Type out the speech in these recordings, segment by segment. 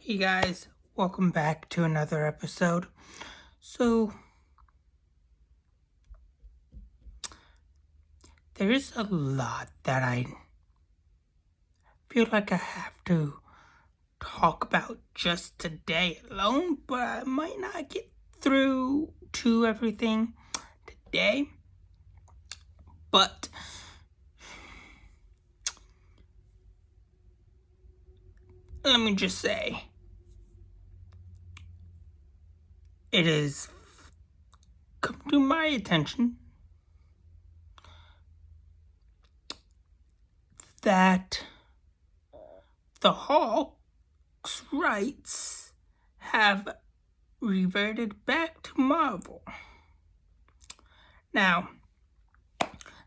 Hey guys, welcome back to another episode. So, there's a lot that I feel like I have to talk about just today alone, but I might not get through to everything today. But let me just say, it has come to my attention that the Hawks' rights have reverted back to Marvel. Now,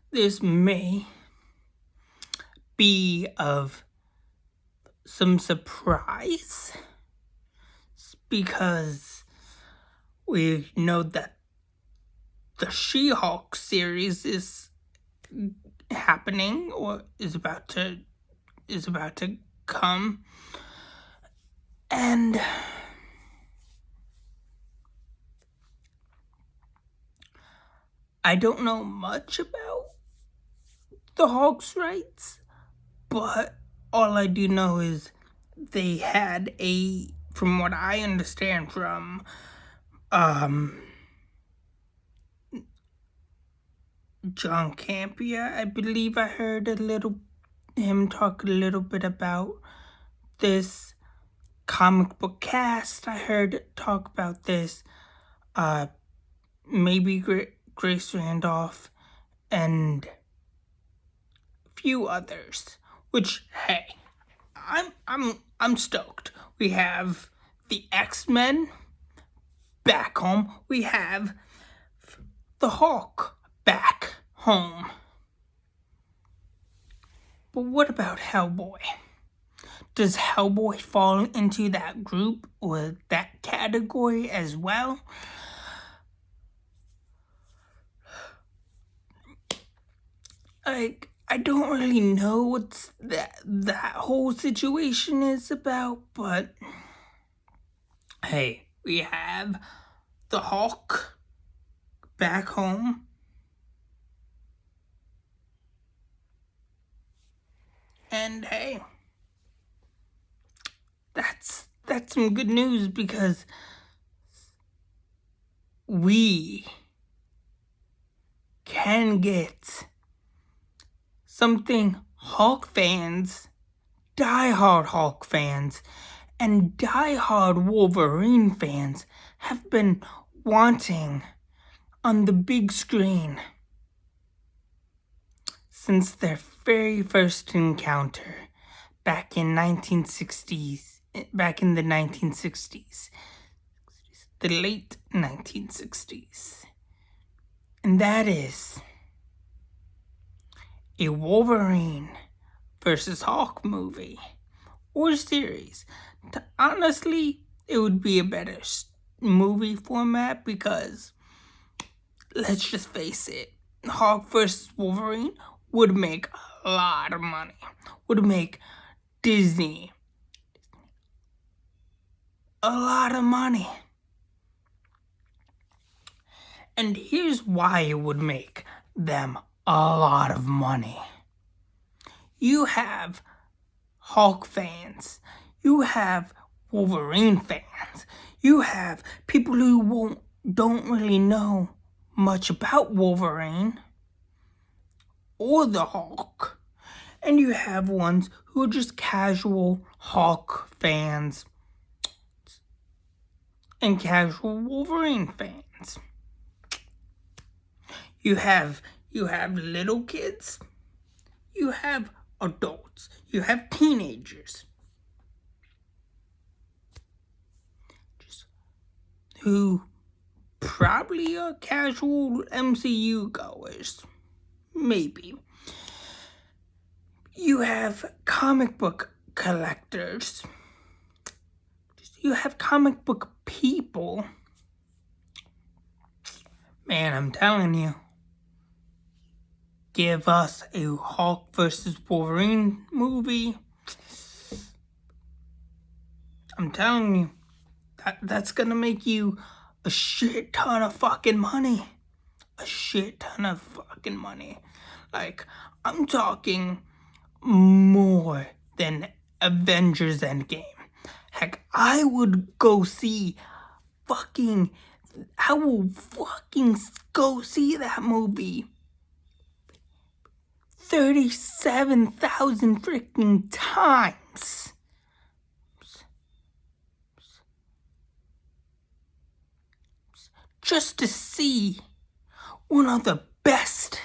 this may be of some surprise because we know that the She-Hulk series is happening or is about to come, and I don't know much about the Hulk's rights, but all I do know is they had from what I understand from John Campea, I believe I heard him talk a little bit about this comic book cast. I heard talk about this. Maybe Grace Randolph and a few others. Which, hey, I'm stoked. We have the X-Men back home. We have the Hulk back home. But what about Hellboy? Does Hellboy fall into that group or that category as well? I don't really know what that whole situation is about, but hey, we have the Hulk back home. And hey, that's some good news because we can get something Hulk fans, die-hard Hulk fans, and die-hard Wolverine fans have been wanting on the big screen since their very first encounter back in the 1960s, the late 1960s. And that is a Wolverine versus Hulk movie or series. Honestly, it would be a better movie format because, let's just face it, Hulk versus Wolverine would make a lot of money. Would make Disney a lot of money. And here's why it would make them a lot of money. You have Hulk fans. You have Wolverine fans. You have people who don't really know much about Wolverine or the Hulk. And you have ones who are just casual Hulk fans and casual Wolverine fans. You have little kids. You have adults. You have teenagers. Who probably are casual MCU goers. Maybe. You have comic book collectors. You have comic book people. Man, I'm telling you. Give us a Hulk versus Wolverine movie. I'm telling you, that's gonna make you a shit ton of fucking money. A shit ton of fucking money. Like, I'm talking more than Avengers Endgame. Heck, I would go see fucking. I will fucking go see that movie 37,000 freaking times. Just to see one of the best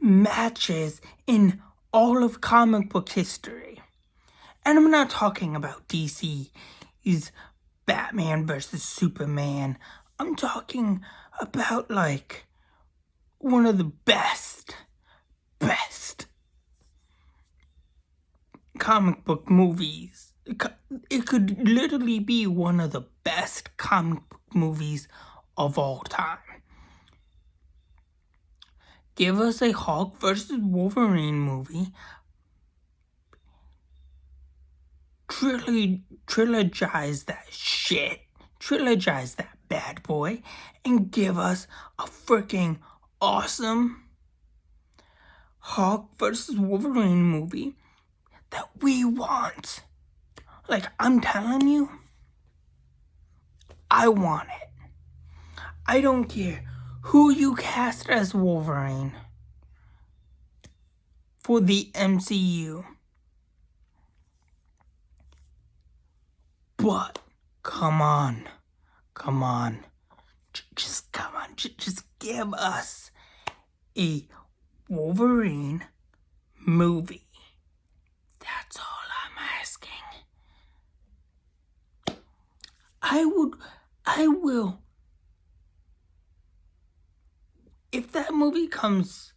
matches in all of comic book history. And I'm not talking about DC's Batman versus Superman. I'm talking about, like, one of the best comic book movies. It could literally be one of the best comic book movies of all time. Give us a Hulk versus Wolverine movie. Trilogize that shit. Trilogize that bad boy. And give us a freaking awesome Hulk versus Wolverine movie that we want. Like, I'm telling you, I want it. I don't care who you cast as Wolverine for the MCU. But, come on. Just come on. Just give us a Wolverine movie. That's all I'm asking. I will. If that movie comes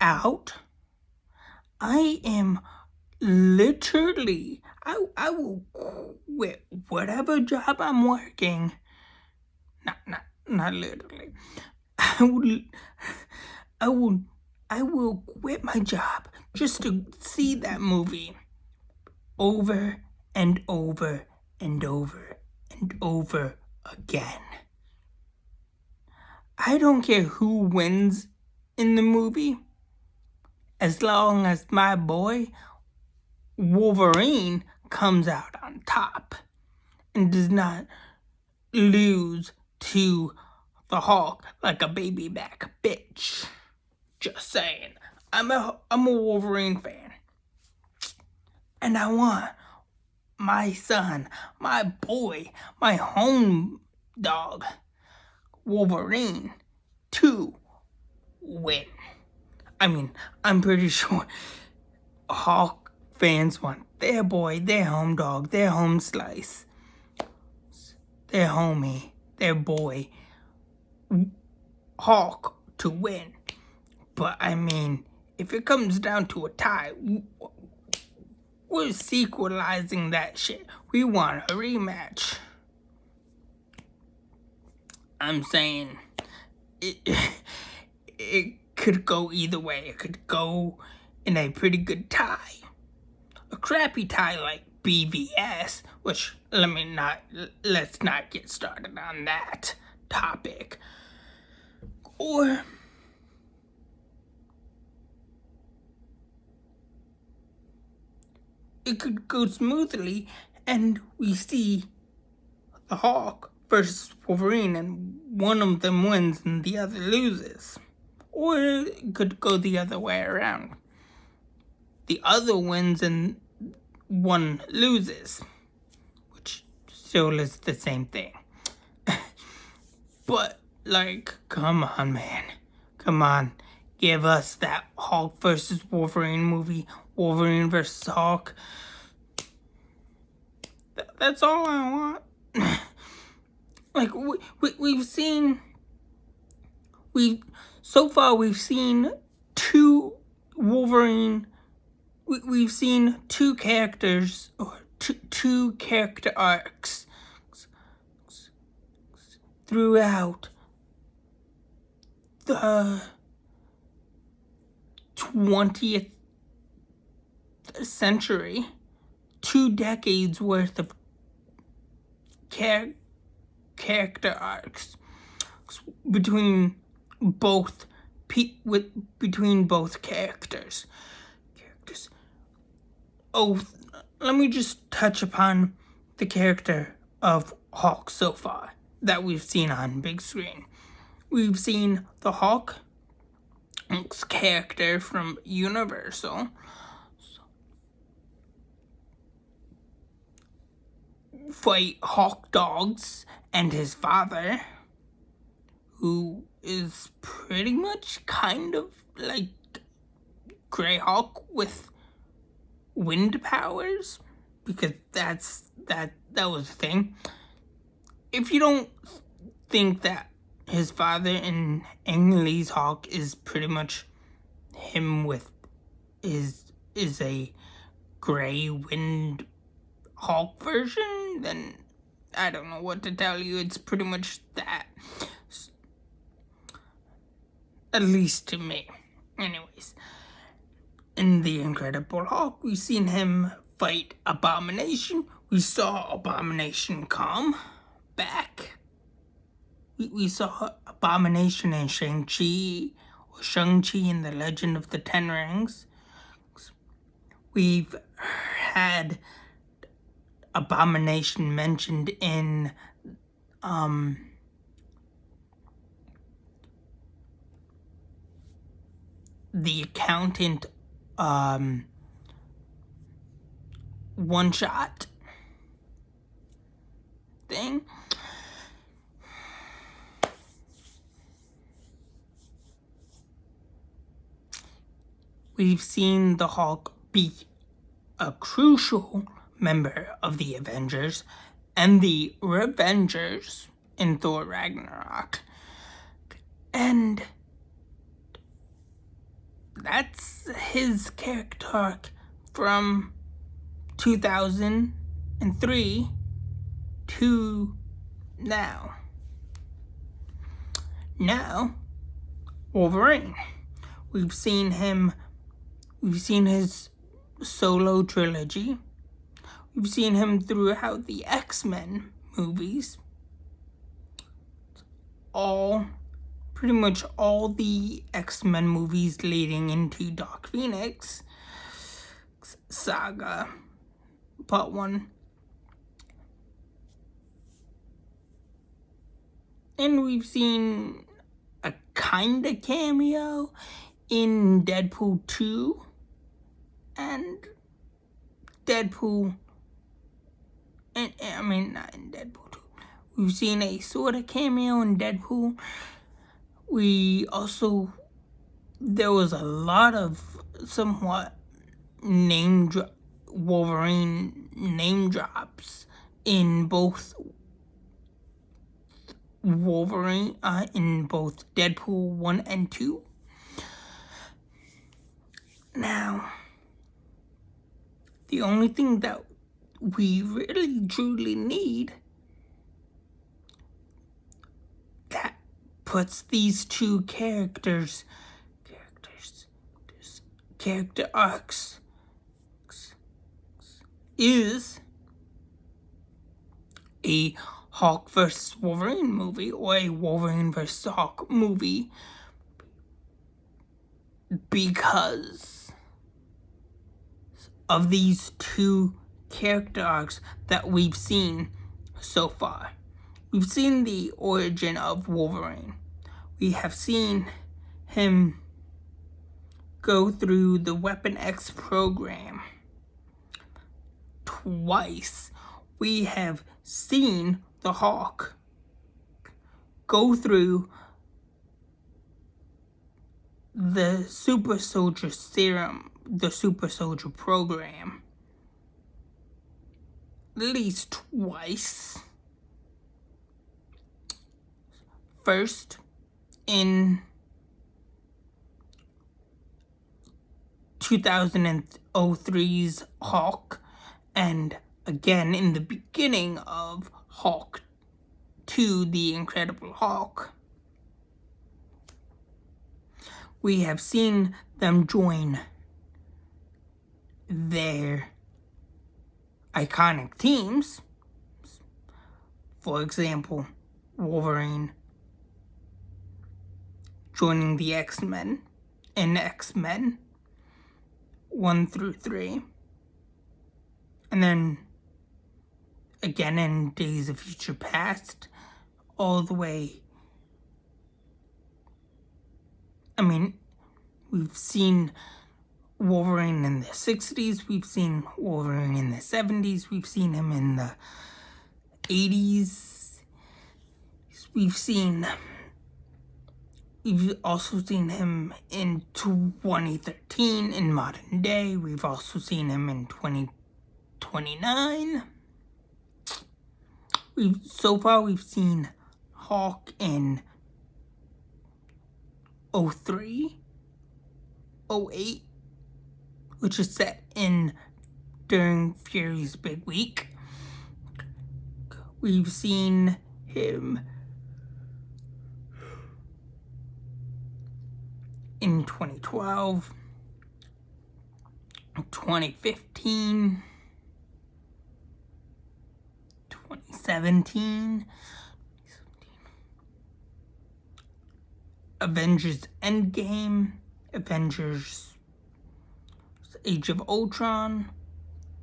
out, I am literally, I will quit whatever job I'm working. Not literally. I will quit my job just to see that movie over and over and over and over again. I don't care who wins in the movie, as long as my boy Wolverine comes out on top and does not lose to the Hulk like a baby back bitch. Just saying. I'm a Wolverine fan. And I want my son, my boy, my home dog, Wolverine, to win. I mean, I'm pretty sure Hulk fans want their boy, their home dog, their home slice, their homie, their boy, Hulk, to win. But I mean, if it comes down to a tie, we're sequelizing that shit. We want a rematch. I'm saying it could go either way. It could go in a pretty good tie. A crappy tie like BVS, which let's not get started on that topic. Or it could go smoothly and we see the Hulk versus Wolverine and one of them wins and the other loses. Or it could go the other way around. The other wins and one loses, which still is the same thing. But, like, come on, man. Come on. Give us that Hulk versus Wolverine movie. Wolverine versus Hulk. That's all I want. Like, we've seen two Wolverine. We've seen two characters, or two character arcs throughout the 20th century, 2 decades worth of character arcs between both characters. Oh, let me just touch upon the character of Hulk so far that we've seen on big screen. We've seen the Hulk's character from Universal fight Hulk dogs and his father, who is pretty much kind of like Grey Hulk with wind powers, because that was the thing. If you don't think that his father in Ang Lee's Hulk is pretty much him with is a gray wind Hulk version, then I don't know what to tell you. It's pretty much that, at least to me. Anyways, in The Incredible Hulk, we've seen him fight Abomination. We saw Abomination come back. We saw Abomination in Shang-Chi, or Shang-Chi in The Legend of the Ten Rings. We've had Abomination mentioned in the Accountant one-shot thing. We've seen the Hulk be a crucial member of the Avengers and the Revengers in Thor Ragnarok. And that's his character arc from 2003 to now. Now, Wolverine. We've seen his solo trilogy. We've seen him throughout the X-Men movies. Pretty much all the X-Men movies leading into Dark Phoenix saga, part 1. And we've seen a kinda cameo in Deadpool 2 and Deadpool, and I mean not in Deadpool 2. We've seen a sort of cameo in Deadpool. There was a lot of somewhat Wolverine name drops in both Wolverine, in both Deadpool 1 and 2. Now, the only thing that we really truly need that puts these two character arcs is a Hulk vs. Wolverine movie, or a Wolverine vs. Hulk movie, because of these two character arcs that we've seen so far. We've seen the origin of Wolverine. We have seen him go through the Weapon X program twice. We have seen the Hulk go through the Super Soldier Serum, the Super Soldier program, at least twice. First, in 2003's Hulk, and again in the beginning of Hulk 2, The Incredible Hulk. we have seen them join their iconic teams. For example, Wolverine joining the X-Men in X-Men 1 through 3. And then again in Days of Future Past, all the way. I mean, we've seen Wolverine in the 60s, we've seen Wolverine in the 70s, we've seen him in the 80s, we've also seen him in 2013 in modern day, we've also seen him in 2029. So far we've seen Hulk in 03, 08, which is set during Fury's Big Week. We've seen him in 2012, 2015, 2017, Avengers Endgame, Avengers Age of Ultron,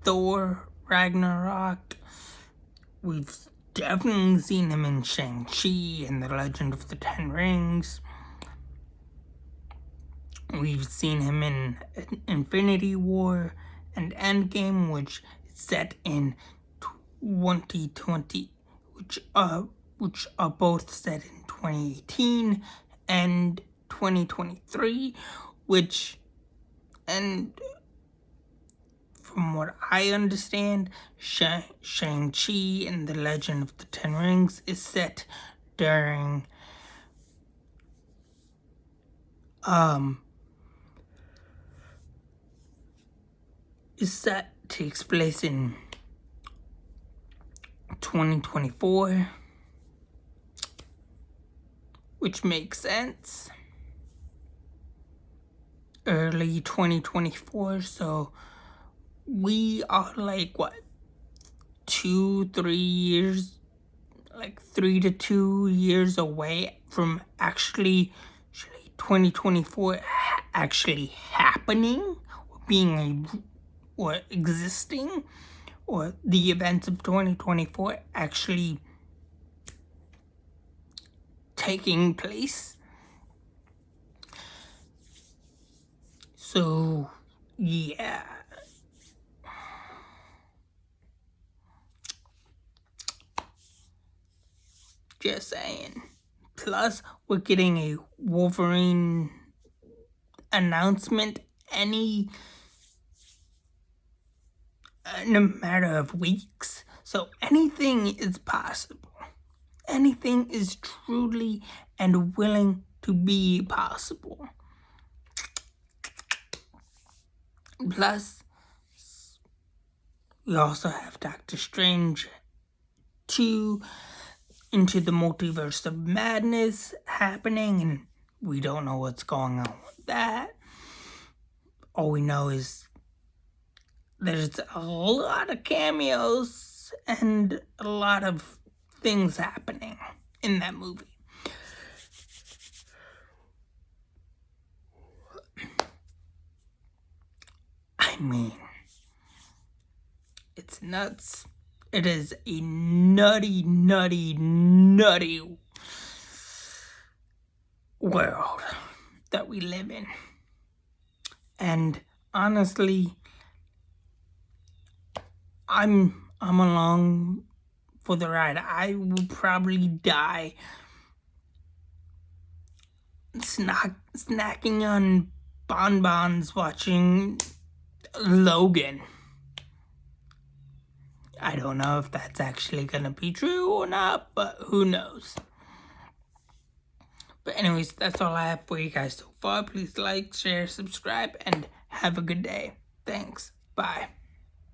Thor, Ragnarok. We've definitely seen him in Shang-Chi and The Legend of the Ten Rings. We've seen him in Infinity War and Endgame, which is set in 2020, which are both set in 2018 and 2023, and from what I understand, Shang-Chi and The Legend of the Ten Rings is set during takes place in 2024, which makes sense. Early 2024, so we are like 3 to 2 years away from actually 2024 actually happening, or existing, or the events of 2024 actually taking place. So, yeah. Just saying. Plus, we're getting a Wolverine announcement in a matter of weeks. So anything is possible. Anything is truly and willing to be possible. Plus, we also have Doctor Strange 2 Into the Multiverse of Madness happening, and we don't know what's going on with that. All we know is there's a lot of cameos and a lot of things happening in that movie. I mean, it's nuts. It is a nutty world that we live in. And honestly, I'm along for the ride. I will probably die snacking on bonbons watching Logan. I don't know if that's actually gonna be true or not, but who knows. But anyways, that's all I have for you guys so far. Please like, share, subscribe, and have a good day. Thanks. Bye.